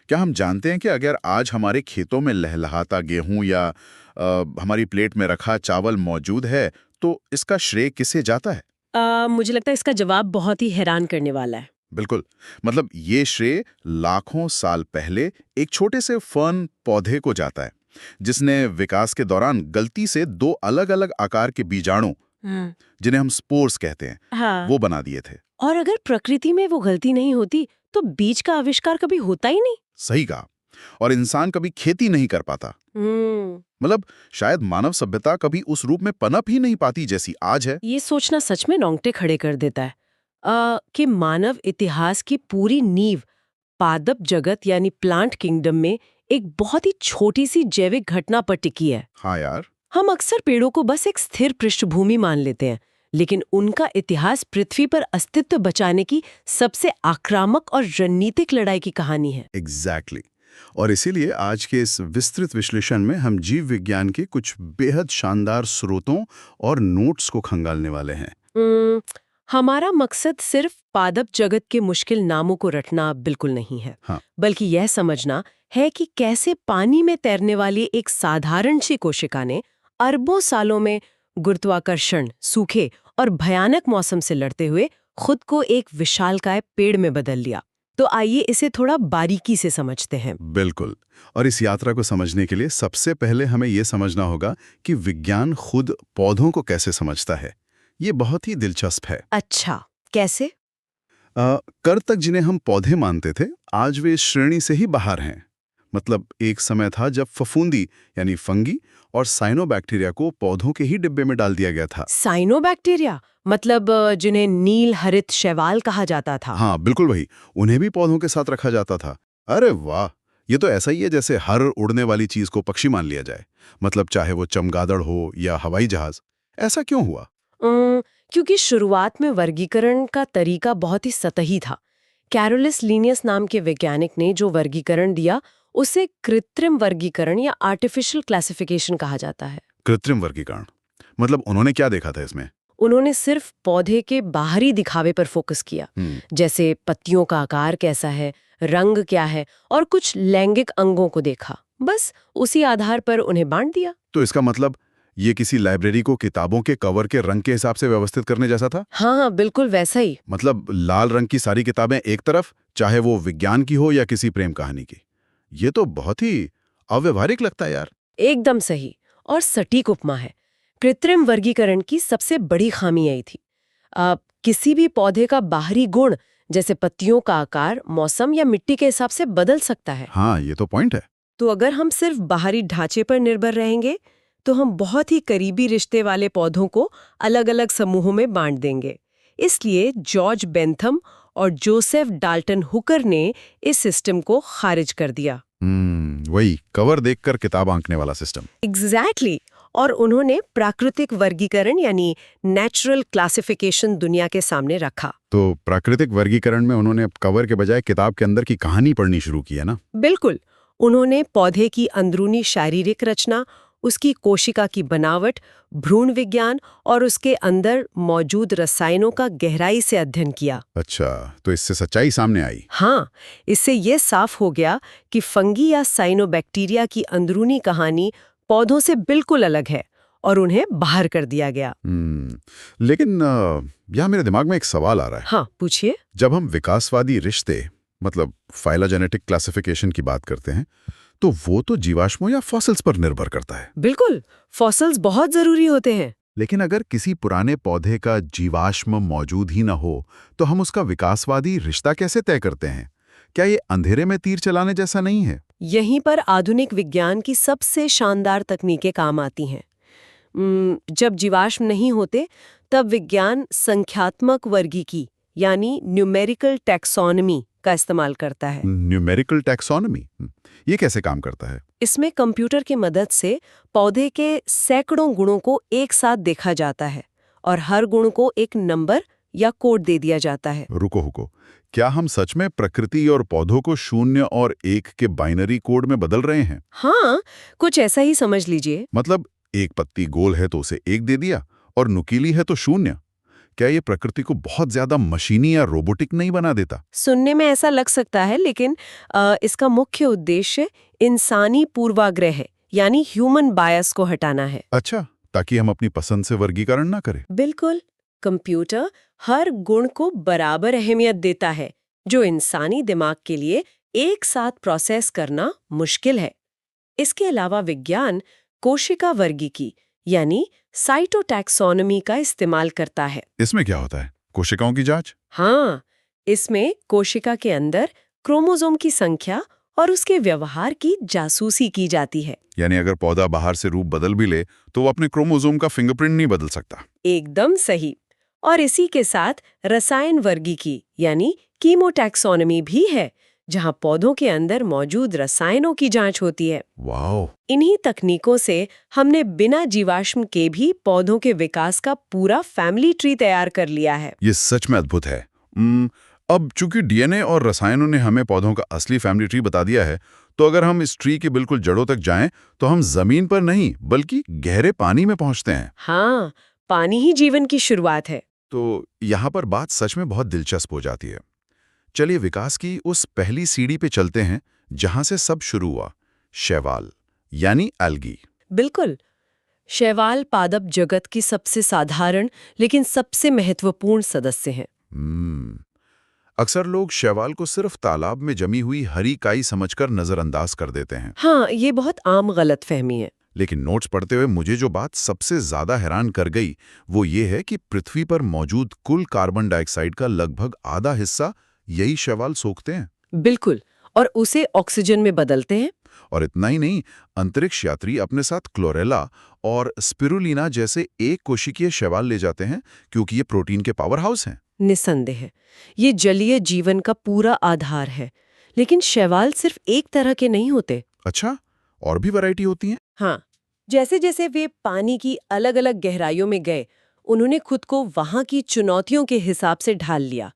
क्या हम जानते हैं कि अगर आज हमारे खेतों में लहलहाता गेहूं या हमारी प्लेट में रखा चावल मौजूद है, तो इसका श्रेय किसे जाता है? मुझे लगता है इसका जवाब बहुत ही हैरान करने वाला है। बिल्कुल। मतलब ये श्रेय लाखों साल पहले एक छोटे से फर्न पौधे को जाता है, जिसने विकास के दौरान गलती से दो अलग-अलग आकार के बीजाणु, हम्म। जिन्हें हम स्पोर्स कहते हैं, हाँ। वो बना दिए थे। और अगर प्रकृति में वो गलती नहीं होती तो बीज का आविष्कार कभी होता ही नहीं। सही कहा। और इंसान कभी खेती नहीं कर पाता। हम्म। मतलब शायद मानव सभ्यता कभी उस रूप में पनप ही नहीं पाती जैसी आज है। ये सोचना सच में रोंगटे खड़े कर देता है कि मानव इतिहास की पूरी नींव पादप जगत यानी प्लांट किंगडम में एक बहुत ही छोटी सी जैविक घटना पर टिकी है। हाँ यार। हम अक्सर पेड़ों को बस एक स्थिर पृष्ठभूमि मान लेते हैं, लेकिन उनका इतिहास पृथ्वी पर अस्तित्व बचाने की सबसे आक्रामक और रणनीतिक लड़ाई की कहानी है। एग्जैक्टली। और इसीलिए आज के इस विस्तृत विश्लेषण में हम जीव विज्ञान के कुछ बेहद शानदार स्रोतों और नोट्स को खंगालने वाले हैं। हमारा मकसद सिर्फ पादप जगत के मुश्किल नामों को रटना बिल्कुल नहीं है। हाँ। बल्कि यह समझना है कि कैसे पानी में तैरने वाली एक साधारण सी कोशिका ने अरबों सालों में गुरुत्वाकर्षण, सूखे और भयानक मौसम से लड़ते हुए खुद को एक विशालकाय पेड़ में बदल लिया। तो आइए इसे थोड़ा बारीकी से समझते हैं। बिल्कुल। और इस यात्रा को समझने के लिए सबसे पहले हमें यह समझना होगा कि विज्ञान खुद पौधों को कैसे समझता है। ये बहुत ही दिलचस्प है। अच्छा, कैसे? कर तक जिन्हें हम पौधे मानते थे, आज वे इस श्रेणी से ही बाहर हैं। मतलब एक समय था जब फफूंदी यानी फंगी और साइनोबैक्टीरिया को पौधों के ही डिब्बे में डाल दिया गया था। साइनोबैक्टीरिया मतलब जिन्हें नील हरित शैवाल कहा जाता था। हाँ बिल्कुल वही। उन्हें भी पौधों के साथ रखा जाता था। अरे वाह, ये तो ऐसा ही है जैसे हर उड़ने वाली चीज को पक्षी मान लिया जाए। मतलब चाहे वो चमगादड़ हो या हवाई जहाज। ऐसा क्यों हुआ? क्योंकि शुरुआत में वर्गीकरण का तरीका बहुत ही सतही था। कैरोलिस लीनियस नाम के वैज्ञानिक ने जो वर्गीकरण दिया उसे कृत्रिम वर्गीकरण या आर्टिफिशियल क्लासिफिकेशन कहा जाता है। कृत्रिम वर्गीकरण मतलब उन्होंने क्या देखा था इसमें? उन्होंने सिर्फ पौधे के बाहरी दिखावे पर फोकस किया, जैसे पत्तियों का आकार कैसा है, रंग क्या है और कुछ लैंगिक अंगों को देखा। बस उसी आधार पर उन्हें बांट दिया। तो इसका मतलब ये किसी लाइब्रेरी को किताबों के कवर के रंग के हिसाब से व्यवस्थित करने जैसा था? हाँ, बिल्कुल वैसा ही। मतलब लाल रंग की सारी किताबें एक तरफ, चाहे वो विज्ञान की हो या किसी प्रेम कहानी की। ये तो बहुत ही अव्यवहारिक लगता है यार। एकदम सही और सटीक उपमा है। कृत्रिम वर्गीकरण की सबसे बड़ी खामी यही थी। किसी भी पौधे का बाहरी गुण जैसे पत्तियों का आकार मौसम या मिट्टी के हिसाब से बदल सकता है। हाँ, ये तो पॉइंट है। तो अगर हम सिर्फ बाहरी ढांचे पर निर्भर रहेंगे तो हम बहुत ही करीबी रिश्ते वाले पौधों को अलग-अलग समूहों में बांट देंगे। इसलिए जॉर्ज बेंथम और जोसेफ डाल्टन हुकर ने इस सिस्टम को खारिज कर दिया। वही कवर देखकर किताब आंकने वाला सिस्टम। एग्जैक्टली। और उन्होंने प्राकृतिक वर्गीकरण यानी नेचुरल क्लासिफिकेशन दुनिया के सामने रखा। तो प्राकृतिक वर्गीकरण में उन्होंने कवर के बजाय किताब के अंदर की कहानी पढ़नी शुरू की है ना? बिल्कुल। उन्होंने पौधे की अंदरूनी शारीरिक रचना, उसकी कोशिका की बनावट, भ्रूण विज्ञान और उसके अंदर मौजूद रसायनों का गहराई से अध्ययन किया। अच्छा, तो इससे सच्चाई सामने आई। हाँ, इससे ये साफ हो गया कि फंगी या साइनोबैक्टीरिया की अंदरूनी कहानी पौधों से बिल्कुल अलग है और उन्हें बाहर कर दिया गया। लेकिन यहाँ मेरे दिमाग में एक सवाल आ रहा है। हाँ, पूछिए। जब हम विकासवादी रिश्ते मतलब फाइलोजेनेटिक क्लासिफिकेशन की बात करते हैं, तो वो तो जीवाश्मों या फॉसिल्स पर निर्भर करता है। बिल्कुल, फॉसिल्स बहुत जरूरी होते हैं। लेकिन अगर किसी पुराने पौधे का जीवाश्म मौजूद ही न हो, तो हम उसका विकासवादी रिश्ता कैसे तय करते हैं? क्या ये अंधेरे में तीर चलाने जैसा नहीं है? यहीं पर आधुनिक विज्ञान की सबसे शानदार तकनीकें काम आती हैं। जब जीवाश्म नहीं होते, तब विज्ञान संख्यात्मक वर्गीकी यानी न्यूमेरिकल टैक्सोनॉमी का इस्तेमाल करता है। न्यूमेरिकल टैक्सोनॉमी ये कैसे काम करता है? इसमें कंप्यूटर की मदद से पौधे के सैकड़ों गुणों को एक साथ देखा जाता है और हर गुण को एक नंबर या कोड दे दिया जाता है। रुको, क्या हम सच में प्रकृति और पौधों को 0 और 1 के बाइनरी कोड में बदल रहे हैं? हाँ, कुछ ऐसा ही समझ लीजिए। मतलब एक पत्ती गोल है तो उसे 1 दे दिया और नुकीली है तो 0। क्या ये प्रकृति को बहुत ज्यादा मशीनी या रोबोटिक नहीं बना देता? सुनने में ऐसा लग सकता है, लेकिन इसका मुख्य उद्देश्य इंसानी पूर्वाग्रह यानी ह्यूमन बायस को हटाना है। अच्छा, ताकि हम अपनी पसंद से वर्गीकरण ना करें। बिल्कुल। कंप्यूटर हर गुण को बराबर अहमियत देता है, जो इंसानी दिमाग के लिए एक साथ प्रोसेस करना मुश्किल है। इसके अलावा विज्ञान कोशिका वर्गीकी यानी साइटोटैक्सोनॉमी का इस्तेमाल करता है। इसमें क्या होता है? कोशिकाओं की जांच? हाँ, इसमें कोशिका के अंदर क्रोमोसोम की संख्या और उसके व्यवहार की जासूसी की जाती है। यानी अगर पौधा बाहर से रूप बदल भी ले तो वो अपने क्रोमोसोम का फिंगरप्रिंट नहीं बदल सकता। एकदम सही। और इसी के साथ रसायन वर्गीकी यानी कीमोटैक्सोनॉमी भी है, जहां पौधों के अंदर मौजूद रसायनों की जांच होती है। वाओ! इन्हीं तकनीकों से हमने बिना जीवाश्म के भी पौधों के विकास का पूरा फैमिली ट्री तैयार कर लिया है। ये सच में अद्भुत है। अब चूंकि डीएनए और रसायनों ने हमें पौधों का असली फैमिली ट्री बता दिया है, तो अगर हम इस ट्री की बिल्कुल जड़ों तक जाएं, तो हम जमीन पर नहीं बल्कि गहरे पानी में पहुंचते हैं। हाँ, पानी ही जीवन की शुरुआत है। तो यहाँ पर बात सच में बहुत दिलचस्प हो जाती है। चलिए विकास की उस पहली सीढ़ी पे चलते हैं जहां से सब शुरू हुआ, शैवाल यानी एल्गी। बिल्कुल। शैवाल पादप जगत की सबसे साधारण लेकिन सबसे महत्वपूर्ण सदस्य हैं। अक्सर लोग शैवाल को सिर्फ तालाब में जमी हुई हरी काई समझकर नजरअंदाज कर देते हैं। हाँ, ये बहुत आम गलतफहमी है। लेकिन नोट्स पढ़ते हुए मुझे जो बात सबसे ज्यादा हैरान कर गई वो ये है कि पृथ्वी पर मौजूद कुल कार्बन डाइऑक्साइड का लगभग आधा हिस्सा यही शैवाल सोखते हैं। बिल्कुल। और उसे ऑक्सीजन में बदलते हैं। और इतना ही नहीं, अंतरिक्ष यात्री अपने साथ क्लोरेला और स्पिरुलिना जैसे एक कोशिकीय शैवाल ले जाते हैं, क्योंकि ये प्रोटीन के पावर हाउस हैं। निसंदेह ये जलीय जीवन का पूरा आधार है। लेकिन शैवाल सिर्फ एक तरह के नहीं होते। अच्छा, और भी वैरायटी होती हैं? हाँ, जैसे जैसे वे पानी की अलग अलग गहराइयों में गए, उन्होंने खुद को वहां की चुनौतियों के हिसाब से ढाल लिया।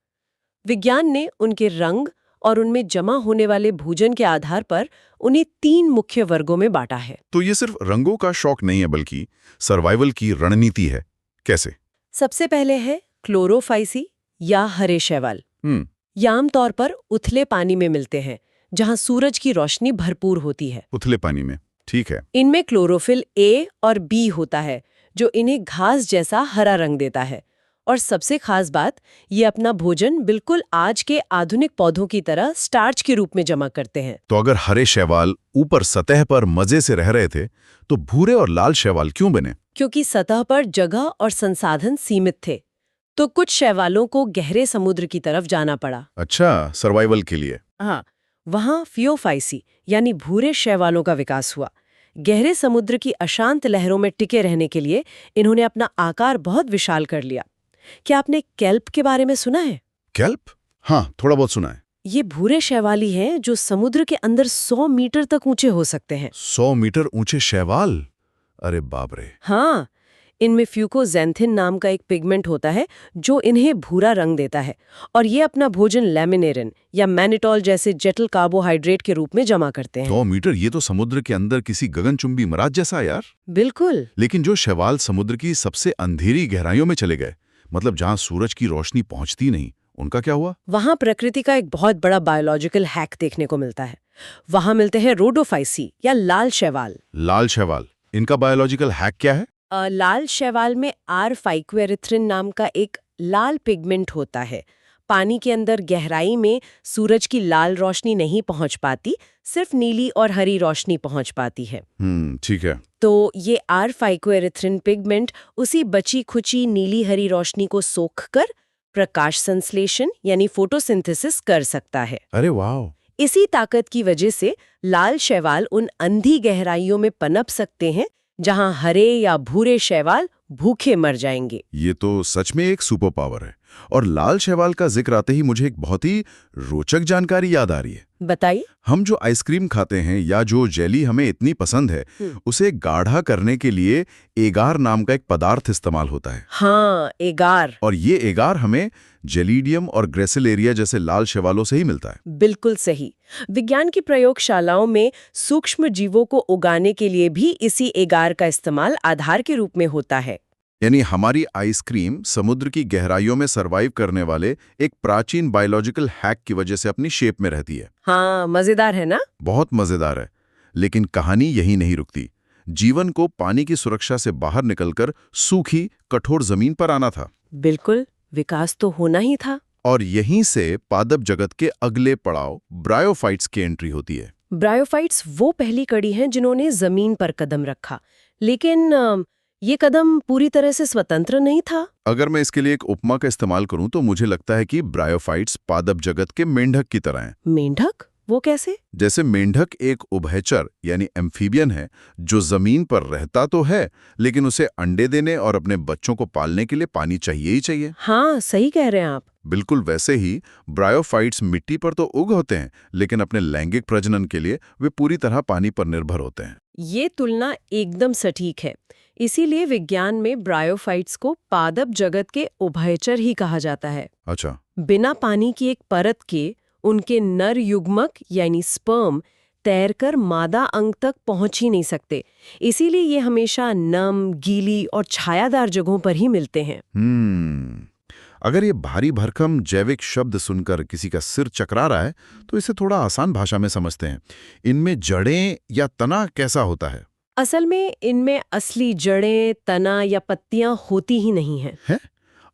विज्ञान ने उनके रंग और उनमें जमा होने वाले भोजन के आधार पर उन्हें 3 मुख्य वर्गों में बांटा है। तो ये सिर्फ रंगों का शौक नहीं है बल्कि सर्वाइवल की रणनीति है। कैसे? सबसे पहले है क्लोरोफाइसी या हरे शैवाल। ये आमतौर पर उथले पानी में मिलते हैं, जहां सूरज की रोशनी भरपूर होती है। उथले पानी में, ठीक है। इनमें क्लोरोफिल ए और बी होता है, जो इन्हें घास जैसा हरा रंग देता है। और सबसे खास बात, ये अपना भोजन बिल्कुल आज के आधुनिक पौधों की तरह स्टार्च के रूप में जमा करते हैं। तो अगर हरे शैवाल ऊपर सतह पर मजे से रह रहे थे, तो भूरे और लाल शैवाल क्यों बने? क्योंकि सतह पर जगह और संसाधन सीमित थे, तो कुछ शैवालों को गहरे समुद्र की तरफ जाना पड़ा। अच्छा, सर्वाइवल के लिए। हाँ, वहां फियोफाइसी यानी भूरे शैवालों का विकास हुआ। गहरे समुद्र की अशांत लहरों में टिके रहने के लिए इन्होंने अपना आकार बहुत विशाल कर लिया। क्या आपने केल्प के बारे में सुना है? केल्प? हाँ, थोड़ा बहुत सुना है। ये भूरे शैवाली हैं जो समुद्र के अंदर 100 मीटर तक ऊंचे हो सकते हैं। 100 मीटर ऊंचे शैवाल? अरे बाप रे। हाँ, इनमें फ्यूकोजेंथिन नाम का एक पिगमेंट होता है जो इन्हें भूरा रंग देता है, और ये अपना भोजन लैमिनेरिन या मैनिटॉल जैसे जटिल कार्बोहाइड्रेट के रूप में जमा करते हैं। 100 मीटर, ये तो समुद्र के अंदर किसी गगनचुंबी मराज जैसा यार। बिल्कुल। लेकिन जो शैवाल समुद्र की सबसे अंधेरी गहराइयों में चले गए, मतलब जहां सूरज की रोशनी पहुंचती नहीं, उनका क्या हुआ? वहां प्रकृति का एक बहुत बड़ा बायोलॉजिकल हैक देखने को मिलता है। वहां मिलते हैं रोडोफाइसी या लाल शैवाल। लाल शैवाल, इनका बायोलॉजिकल हैक क्या है? लाल शैवाल में R-फाइक्वेरिथ्रिन नाम का एक लाल पिगमेंट होता है। पानी के अंदर गहराई में सूरज की लाल रोशनी नहीं पहुंच पाती, सिर्फ नीली और हरी रोशनी पहुंच पाती है। ठीक है। तो ये R-फाइक्वेरिथ्रिन पिगमेंट उसी बची खुची नीली हरी रोशनी को सोखकर प्रकाश संश्लेषण यानी फोटोसिंथेसिस कर सकता है। अरे वाह! इसी ताकत की वजह से लाल शैवाल उन अंधी गहराइयों में पनप सकते हैं जहां हरे या भूरे शैवाल भूखे मर जाएंगे। ये तो सच में एक सुपर पावर है। और लाल शैवाल का जिक्र आते ही मुझे एक बहुत ही रोचक जानकारी याद आ रही है। बताइए। हम जो आइसक्रीम खाते हैं या जो जेली हमें इतनी पसंद है, उसे गाढ़ा करने के लिए एगार नाम का एक पदार्थ इस्तेमाल होता है। हाँ, एगार। और ये एगार हमें जेलीडियम और ग्रेसिलेरिया जैसे लाल शैवालों से ही मिलता है। बिल्कुल सही। विज्ञान की प्रयोगशालाओं में सूक्ष्म जीवों को उगाने के लिए भी इसी एगार का इस्तेमाल आधार के रूप में होता है। यानी हमारी आइसक्रीम समुद्र की गहराइयों में सरवाइव करने वाले एक प्राचीन बायोलॉजिकल हैक की वजह से अपनी शेप में रहती है। हाँ, मजेदार है ना? बहुत मजेदार है। लेकिन कहानी यही नहीं रुकती। जीवन को पानी की सुरक्षा से बाहर निकलकर सूखी, कठोर जमीन पर आना था। बिल्कुल, विकास तो होना ही था। और यहीं से पादप जगत के अगले पड़ाव ब्रायोफाइट्स की एंट्री होती है। ब्रायोफाइट्स वो पहली कड़ी हैं जिन्होंने जमीन पर कदम रखा, लेकिन ये कदम पूरी तरह से स्वतंत्र नहीं था। अगर मैं इसके लिए एक उपमा का इस्तेमाल करूं तो मुझे लगता है कि ब्रायोफाइट्स पादप जगत के मेंढक की तरह हैं। मेंढक? वो कैसे? जैसे मेंढक एक उभयचर यानी एम्फीबियन है जो जमीन पर रहता तो है, लेकिन उसे अंडे देने और अपने बच्चों को पालने के लिए पानी चाहिए ही चाहिए। हाँ, सही कह रहे हैं आप। बिल्कुल वैसे ही ब्रायोफाइट्स मिट्टी पर तो उग होते हैं, लेकिन अपने लैंगिक प्रजनन के लिए वे पूरी तरह पानी पर निर्भर होते हैं। ये तुलना एकदम सटीक है। इसीलिए विज्ञान में ब्रायोफाइट्स को पादप जगत के उभयचर ही कहा जाता है। अच्छा। बिना पानी की एक परत के उनके नर युग्मक यानी स्पर्म तैरकर मादा अंग तक पहुंच ही नहीं सकते। इसीलिए ये हमेशा नम, गीली और छायादार जगहों पर ही मिलते हैं। अगर ये भारी भरकम जैविक शब्द सुनकर किसी का सिर चकरा रहा है तो इसे थोड़ा आसान भाषा में समझते हैं। इनमें जड़ें या तना कैसा होता है? असल में इनमें असली जड़ें, तना या पत्तियां होती ही नहीं हैं। है?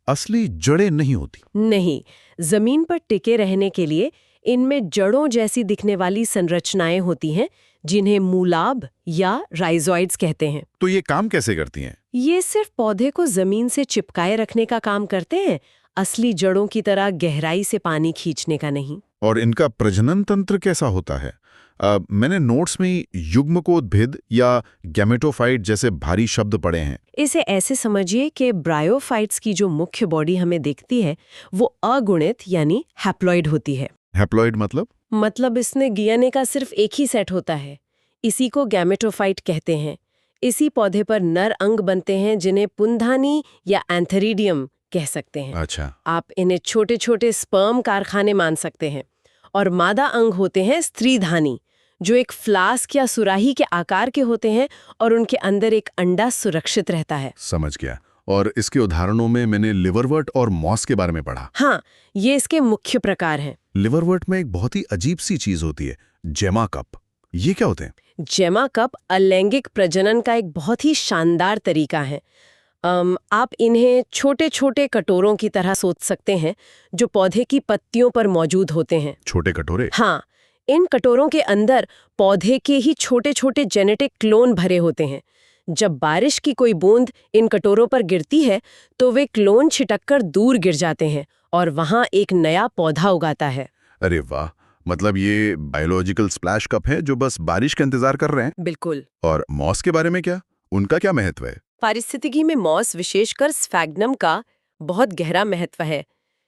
असली जड़ें नहीं होती? नहीं, जमीन पर टिके रहने के लिए इनमें जड़ों जैसी दिखने वाली संरचनाएं होती हैं, जिन्हें मूलाभ या राइजोइड्स कहते हैं। तो ये काम कैसे करती हैं? ये सिर्फ पौधे को जमीन से चिपकाए रखने का काम करते हैं, असली जड़ों की तरह गहराई से पानी खींचने का नहीं। और इनका प्रजनन तंत्र कैसा होता है? मैंने नोट्स में युग्मकोद्भिद या गैमेटोफाइट जैसे भारी शब्द पढ़े हैं। इसे ऐसे समझिए कि ब्रायोफाइट्स की जो मुख्य बॉडी हमें दिखती है वो अगुणित यानी हैप्लॉइड होती है। हैप्लॉइड मतलब? मतलब इसमें डीएनए का सिर्फ एक ही सेट होता है। इसी को गैमेटोफाइट कहते हैं। इसी पौधे पर नर अंग बनते हैं जिन्हें पुंधानी या एंथेरिडियम कह सकते हैं। अच्छा। आप इन्हें छोटे छोटे स्पर्म कारखाने मान सकते हैं। और मादा अंग होते हैं स्त्रीधानी, जो एक फ्लास्क या सुराही के आकार के होते हैं और उनके अंदर एक अंडा सुरक्षित रहता है। समझ गया। और इसके उदाहरणों में मैंने लिवरवर्ट और मॉस के बारे में पढ़ा। हाँ, ये इसके मुख्य प्रकार हैं। लिवरवर्ट में एक बहुत ही अजीब सी चीज होती है, जेमा कप। ये क्या होते हैं? जेमा कप अलैंगिक प्रजनन का एक बहुत ही शानदार तरीका है। आप इन्हें छोटे छोटे कटोरों की तरह सोच सकते हैं जो पौधे की पत्तियों पर मौजूद होते हैं। छोटे कटोरे? हाँ, इन कटोरों के अंदर पौधे के ही छोटे छोटे जेनेटिक क्लोन भरे होते हैं। जब बारिश की कोई बूंद इन कटोरों पर गिरती है तो वे क्लोन छिटककर दूर गिर जाते हैं और वहां एक नया पौधा उगाता है। अरे वाह! मतलब ये बायोलॉजिकल स्प्लैश कप है जो बस बारिश का इंतजार कर रहे हैं। बिल्कुल। और मॉस के बारे में क्या? उनका क्या महत्व है? पारिस्थितिकी में मॉस, विशेषकर स्फैग्नम का बहुत गहरा महत्व है।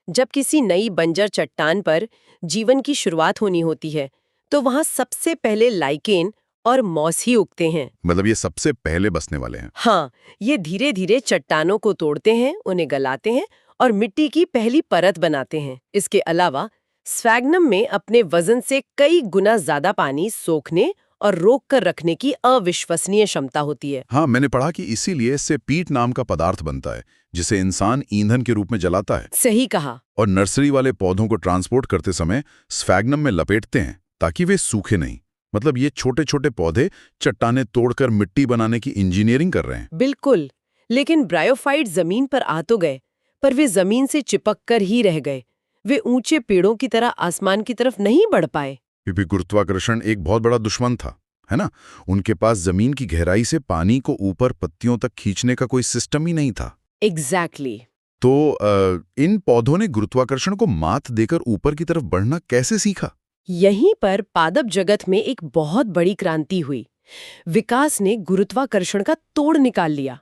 जब किसी नई बंजर चट्टान पर जीवन की शुरुआत होनी होती है तो वहां सबसे पहले लाइकेन और मॉस ही उगते हैं। मतलब ये सबसे पहले बसने वाले हैं। हाँ, ये धीरे धीरे चट्टानों को तोड़ते हैं, उन्हें गलाते हैं और मिट्टी की पहली परत बनाते हैं। इसके अलावा स्फैग्नम में अपने वजन से कई गुना ज्यादा पानी सोखने और रोक कर रखने की अविश्वसनीय क्षमता होती है। हाँ, मैंने पढ़ा कि इसीलिए इससे पीट नाम का पदार्थ बनता है जिसे इंसान ईंधन के रूप में जलाता है। सही कहा। और नर्सरी वाले पौधों को ट्रांसपोर्ट करते समय स्फैग्नम में लपेटते हैं ताकि वे सूखे नहीं। मतलब ये छोटे छोटे पौधे चट्टाने तोड़कर मिट्टी बनाने की इंजीनियरिंग कर रहे हैं। बिल्कुल। लेकिन ब्रायोफाइट जमीन पर आ तो गए, पर वे जमीन से चिपक कर ही रह गए। वे ऊंचे पेड़ों की तरह आसमान की तरफ नहीं बढ़ पाए। क्योंकि गुरुत्वाकर्षण एक बहुत बड़ा दुश्मन था, है ना? उनके पास जमीन की गहराई से पानी को ऊपर पत्तियों तक खींचने का कोई सिस्टम ही नहीं था। एग्जैक्टली। तो इन पौधों ने गुरुत्वाकर्षण को मात देकर ऊपर की तरफ बढ़ना कैसे सीखा? यहीं पर पादप जगत में एक बहुत बड़ी क्रांति हुई। विकास ने गुरुत्वाकर्षण का तोड़ निकाल लिया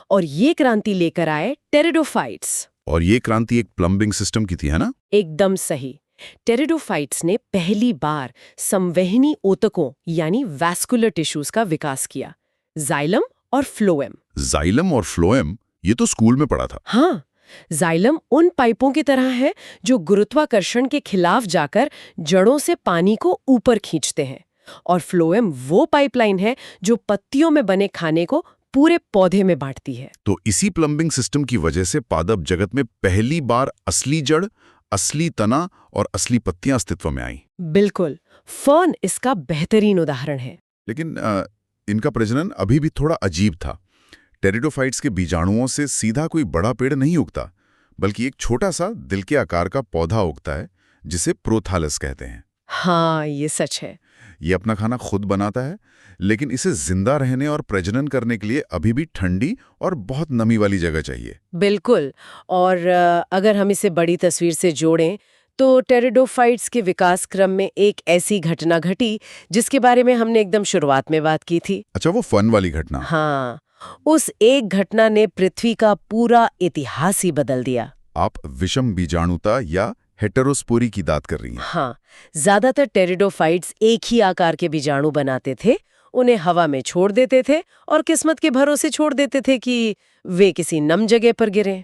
और ये क्रांति लेकर आए टेरिडोफाइट्स। और ये क्रांति एक प्लम्बिंग सिस्टम की थी, है ना? एकदम सही। टेरिडोफाइट्स ने पहली बार संवहनी ऊतकों यानी वैस्कुलर टिश्यूज का विकास किया, जाइलम और फ्लोएम। जाइलम और फ्लोएम, ये तो स्कूल में पढ़ा था। हाँ, जाइलम उन पाइपों की तरह है जो गुरुत्वाकर्षण के खिलाफ जाकर जड़ों से पानी को ऊपर खींचते हैं, और फ्लोएम वो पाइपलाइन है जो पत्तियों में बने खाने को पूरे पौधे में बांटती है। तो इसी प्लम्बिंग सिस्टम की वजह से पादप जगत में पहली बार असली जड़, असली तना और असली पत्तियां अस्तित्व में आई। बिल्कुल, फर्न इसका बेहतरीन उदाहरण है। लेकिन इनका प्रजनन अभी भी थोड़ा अजीब था। टेरिडोफाइट्स के बीजाणुओं से सीधा कोई बड़ा पेड़ नहीं उगता, बल्कि एक छोटा सा दिल के आकार का पौधा उगता है जिसे प्रोथालस कहते हैं। हाँ, ये सच है। ये अपना खाना खुद बनाता है, लेकिन इसे जिंदा रहने और प्रजनन करने के लिए अभी भी ठंडी और बहुत नमी वाली जगह चाहिए। बिल्कुल। और अगर हम इसे बड़ी तस्वीर से जोड़ें तो टेरिडोफाइट्स के विकास क्रम में एक ऐसी घटना घटी जिसके बारे में हमने एकदम शुरुआत में बात की थी। अच्छा, वो फन वाली घटना। हाँ, उस एक घटना ने पृथ्वी का पूरा इतिहास ही बदल दिया। आप विषम बीजाणुता या हेटेरोस्पोरी की बात कर रही हैं। हाँ, ज्यादातर टेरिडोफाइट्स एक ही आकार के बीजाणु बनाते थे, उन्हें हवा में छोड़ देते थे और किस्मत के भरोसे छोड़ देते थे कि वे किसी नम जगह पर गिरें।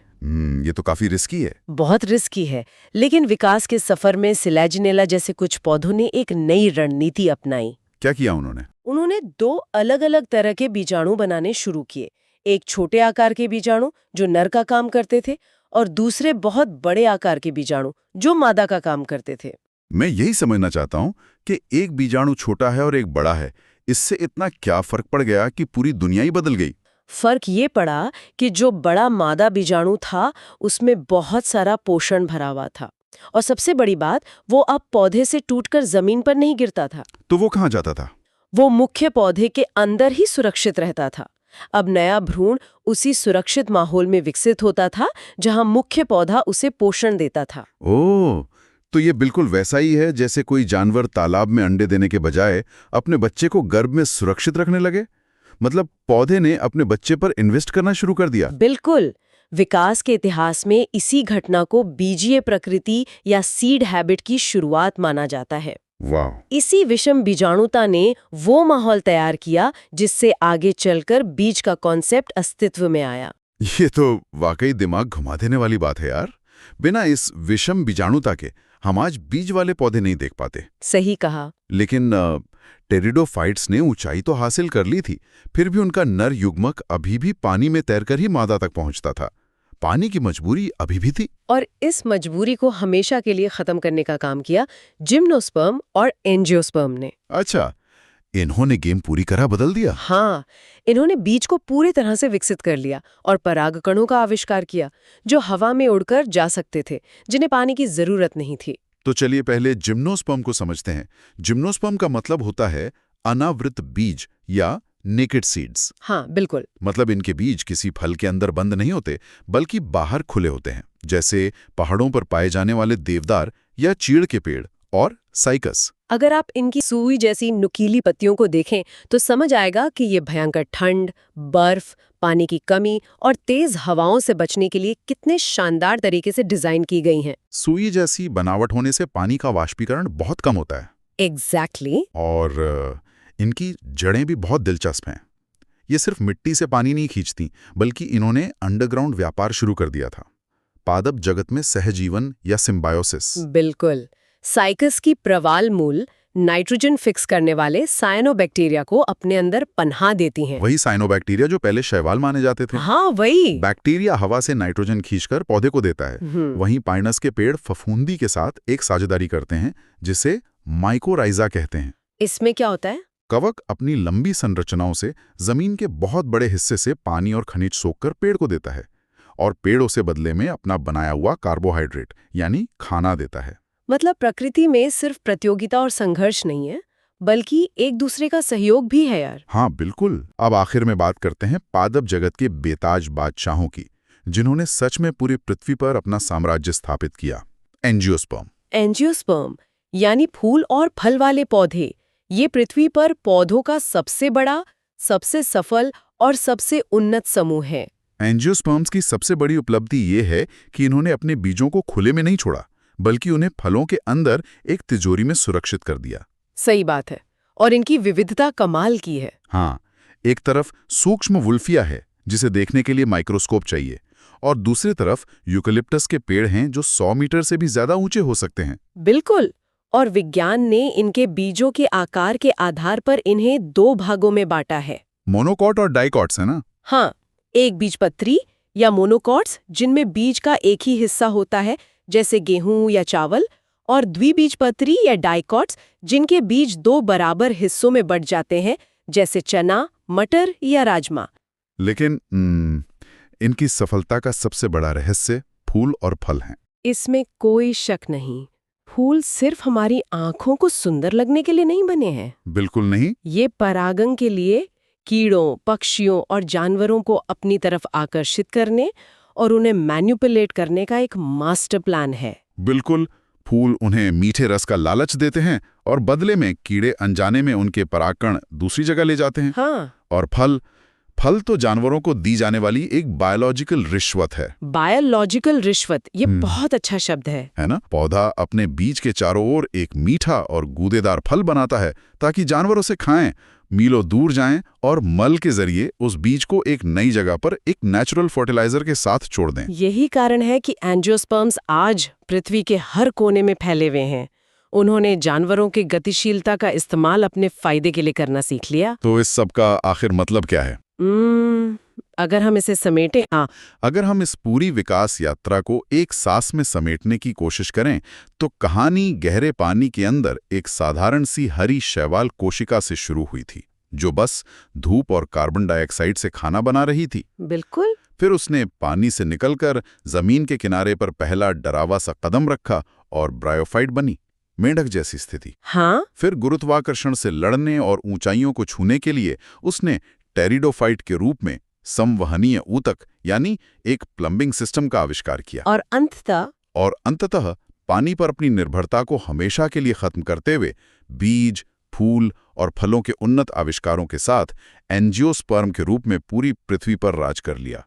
ये तो काफी रिस्की है। बहुत रिस्की है, लेकिन विकास के सफर में सिलेजिनेला जैसे कुछ पौधों ने एक नई रणनीति अपनाई। क्या किया उन्होंने? उन्होंने 2 अलग-अलग तरह के बीजाणु बनाने शुरू किए। एक छोटे आकार के बीजाणु जो नर का काम करते थे और दूसरे बहुत बड़े आकार के बीजाणु जो मादा का काम करते थे। मैं यही समझना चाहता हूँ कि एक बीजाणु छोटा है और एक बड़ा है, इससे इतना क्या फर्क पड़ गया कि पूरी दुनिया ही बदल गई? फर्क ये पड़ा कि जो बड़ा मादा बीजाणु था उसमें बहुत सारा पोषण भरा हुआ था और सबसे बड़ी बात, वो अब पौधे से टूटकर जमीन पर नहीं गिरता था। तो वो कहाँ जाता था? वो मुख्य पौधे के अंदर ही सुरक्षित रहता था। अब नया भ्रूण उसी सुरक्षित माहौल में विकसित होता था जहां मुख्य पौधा उसे पोषण देता था। ओह, तो ये बिल्कुल वैसा ही है जैसे कोई जानवर तालाब में अंडे देने के बजाय अपने बच्चे को गर्भ में सुरक्षित रखने लगे। मतलब पौधे ने अपने बच्चे पर इन्वेस्ट करना शुरू कर दिया। बिल्कुल। विकास के इतिहास में इसी घटना को बीजीय प्रकृति या सीड हैबिट की शुरुआत माना जाता है। वाह! इसी विषम बीजाणुता ने वो माहौल तैयार किया जिससे आगे चलकर बीज का कॉन्सेप्ट अस्तित्व में आया। ये तो वाकई दिमाग घुमा देने वाली बात है यार। बिना इस विषम बीजाणुता के हम आज बीज वाले पौधे नहीं देख पाते। सही कहा। लेकिन टेरिडोफाइट्स ने ऊंचाई तो हासिल कर ली थी, फिर भी उनका नर युग्मक अभी भी पानी में तैरकर ही मादा तक पहुंचता था। पानी की मजबूरी अभी भी थी। और इस मजबूरी को हमेशा के लिए खत्म करने का काम किया जिम्नोस्पर्म और एंजियोस्पर्म ने। अच्छा, इन्होंने गेम पूरी तरह बदल दिया। हाँ, इन्होंने बीज को पूरी तरह से विकसित कर लिया और परागकणों का आविष्कार किया जो हवा में उड़कर जा सकते थे, जिन्हें पानी की जरूरत नहीं थी। तो चलिए पहले जिम्नोस्पर्म को समझते हैं। जिम्नोस्पर्म का मतलब होता है अनावृत बीज या नेकेड सीड्स। हाँ, बिल्कुल। मतलब इनके बीज किसी फल के अंदर बंद नहीं होते, बल्कि बाहर खुले होते हैं, जैसे पहाड़ों पर पाए जाने वाले देवदार या चीड़ के पेड़ और साइकस। अगर आप इनकी सुई जैसी नुकीली पत्तियों को देखें तो समझ आएगा कि ये भयंकर ठंड, बर्फ, पानी की कमी और तेज हवाओं से बचने के लिए कितने शानदार तरीके से डिजाइन की गई हैं। सुई जैसी बनावट होने से पानी का वाष्पीकरण बहुत कम होता है। एग्जैक्टली। और इनकी जड़ें भी बहुत दिलचस्प हैं। ये सिर्फ मिट्टी से पानी नहीं खींचती, बल्कि इन्होंने अंडरग्राउंड व्यापार शुरू कर दिया था, पादप जगत में सहजीवन या सिम्बायोसिस। बिल्कुल। साइकस की प्रवाल मूल नाइट्रोजन फिक्स करने वाले साइनोबैक्टीरिया को अपने अंदर पनाह देती हैं। वही साइनोबैक्टीरिया जो पहले शैवाल माने जाते थे। हाँ, वही। बैक्टीरिया हवा से नाइट्रोजन खींचकर पौधे को देता है। वहीं पाइनस के पेड़ फफूंदी के साथ एक साझेदारी करते हैं जिसे माइकोराइजा कहते हैं। इसमें क्या होता है? कवक अपनी लंबी संरचनाओं से जमीन के बहुत बड़े हिस्से से पानी और खनिज सोखकर पेड़ को देता है और पेड़ उसे बदले में अपना बनाया हुआ कार्बोहाइड्रेट यानी खाना देता है। मतलब प्रकृति में सिर्फ प्रतियोगिता और संघर्ष नहीं है, बल्कि एक दूसरे का सहयोग भी है यार। हाँ बिल्कुल। अब आखिर में बात करते हैं पादप जगत के बेताज बादशाहों की, जिन्होंने सच में पूरी पृथ्वी पर अपना साम्राज्य स्थापित किया। एंजियोस्पर्म। एंजियोस्पर्म यानी फूल और फल वाले पौधे। ये पृथ्वी पर पौधों का सबसे बड़ा, सबसे सफल और सबसे उन्नत समूह है। एंजियोस्पर्म्स की सबसे बड़ी उपलब्धि ये है कि इन्होंने अपने बीजों को खुले में नहीं छोड़ा, बल्कि उन्हें फलों के अंदर एक तिजोरी में सुरक्षित कर दिया। सही बात है। और इनकी विविधता कमाल की है। हाँ, एक तरफ सूक्ष्म वुल्फिया है जिसे देखने के लिए माइक्रोस्कोप चाहिए, और दूसरी तरफ यूकेलिप्टस के पेड़ हैं जो 100 मीटर से भी ज्यादा ऊंचे हो सकते हैं। बिल्कुल। और विज्ञान ने इनके बीजों के आकार के आधार पर इन्हें 2 भागों में बांटा है। मोनोकॉट और डाइकॉट्स है ना? हाँ, एक बीजपत्री या मोनोकॉट्स जिनमें बीज का एक ही हिस्सा होता है, जैसे गेहूं या चावल, और द्विबीजपत्री या डाइकॉट्स जिनके बीज 2 बराबर हिस्सों में बंट जाते हैं, जैसे चना, मटर या राजमा। लेकिन इनकी सफलता का सबसे बड़ा रहस्य फूल और फल हैं। इसमें कोई शक नहीं। फूल सिर्फ हमारी आंखों को सुंदर लगने के लिए नहीं बने हैं। बिल्कुल नहीं। ये परागण के लिए कीड़ों, पक्षियों और जानवरों को अपनी तरफ आकर्षित करने और उन्हें मैनिपुलेट करने का एक मास्टर प्लान है। बिल्कुल। फूल उन्हें मीठे रस का लालच देते हैं और बदले में कीड़े अनजाने में उनके परागकण दूसरी जगह ले जाते हैं। हाँ। और फल तो जानवरों को दी जाने वाली एक बायोलॉजिकल रिश्वत है। बायोलॉजिकल रिश्वत, ये बहुत अच्छा शब्द है ना? पौधा अपने बीज के चारों ओर एक मीठा और गूदेदार फल बनाता है ताकि जानवर उसे खाएं, मीलों दूर जाएं और मल के जरिए उस बीज को एक नई जगह पर एक नेचुरल फर्टिलाइजर के साथ छोड़ दें। यही कारण है कि एंजियोस्पर्म्स आज पृथ्वी के हर कोने में फैले हुए हैं। उन्होंने जानवरों की गतिशीलता का इस्तेमाल अपने फायदे के लिए करना सीख लिया। तो इस सब का आखिर मतलब क्या है? अगर हम इसे समेटें, अगर हम इस पूरी विकास यात्रा को एक सांस में समेटने की कोशिश करें तो कहानी गहरे पानी के अंदर एक साधारण सी हरी शैवाल कोशिका से शुरू हुई थी, जो बस धूप और कार्बन डाइऑक्साइड से खाना बना रही थी। बिल्कुल। फिर उसने पानी से निकलकर जमीन के किनारे पर पहला डरावा सा कदम रखा और ब्रायोफाइट बनी, मेंढक जैसी स्थिति। हाँ। फिर गुरुत्वाकर्षण से लड़ने और ऊंचाइयों को छूने के लिए उसने टेरिडोफाइट के रूप में संवहनीय ऊतक यानी एक प्लम्बिंग सिस्टम का आविष्कार किया। और अंततः पानी पर अपनी निर्भरता को हमेशा के लिए खत्म करते हुए बीज, फूल और फलों के उन्नत आविष्कारों के साथ एंजियोस्पर्म के रूप में पूरी पृथ्वी पर राज कर लिया।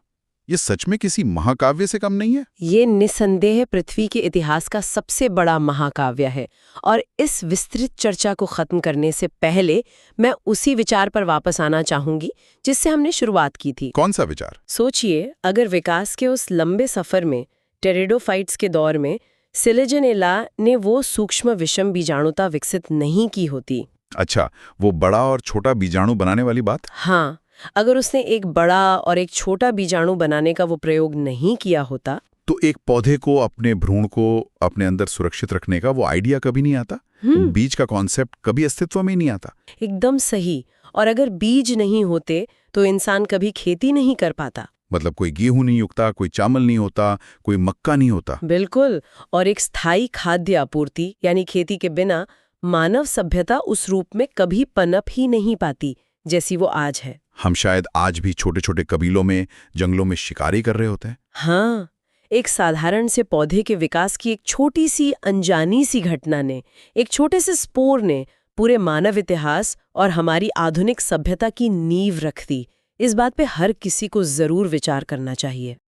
ये सच में किसी महाकाव्य से कम नहीं है। ये निसंदेह पृथ्वी के इतिहास का सबसे बड़ा महाकाव्य है। और इस विस्तृत चर्चा को खत्म करने से पहले मैं उसी विचार पर वापस आना चाहूंगी जिससे हमने शुरुआत की थी। कौन सा विचार? सोचिए, अगर विकास के उस लंबे सफर में, टेरिडोफाइट्स के दौर में, सिलेजनेला ने वो सूक्ष्म विषम बीजाणुता विकसित नहीं की होती। अच्छा, वो बड़ा और छोटा बीजाणु बनाने वाली बात? हाँ, अगर उसने एक बड़ा और एक छोटा बीजाणु बनाने का वो प्रयोग नहीं किया होता तो एक पौधे को, अपने भ्रूण को अपने अंदर सुरक्षित रखने का वो आइडिया कभी नहीं आता। बीज का कॉन्सेप्ट कभी अस्तित्व में नहीं आता। एकदम सही। और अगर बीज नहीं होते तो इंसान कभी खेती नहीं कर पाता। मतलब कोई गेहूं नहीं उगता, कोई चावल नहीं होता, कोई मक्का नहीं होता। बिल्कुल। और एक स्थायी खाद्य आपूर्ति यानी खेती के बिना मानव सभ्यता उस रूप में कभी पनप ही नहीं पाती जैसी वो आज है। हम शायद आज भी छोटे छोटे कबीलों में, जंगलों में शिकारी कर रहे होते हैं। हाँ, एक साधारण से पौधे के विकास की एक छोटी सी अनजानी सी घटना ने, एक छोटे से स्पोर ने पूरे मानव इतिहास और हमारी आधुनिक सभ्यता की नींव रख दी। इस बात पे हर किसी को जरूर विचार करना चाहिए।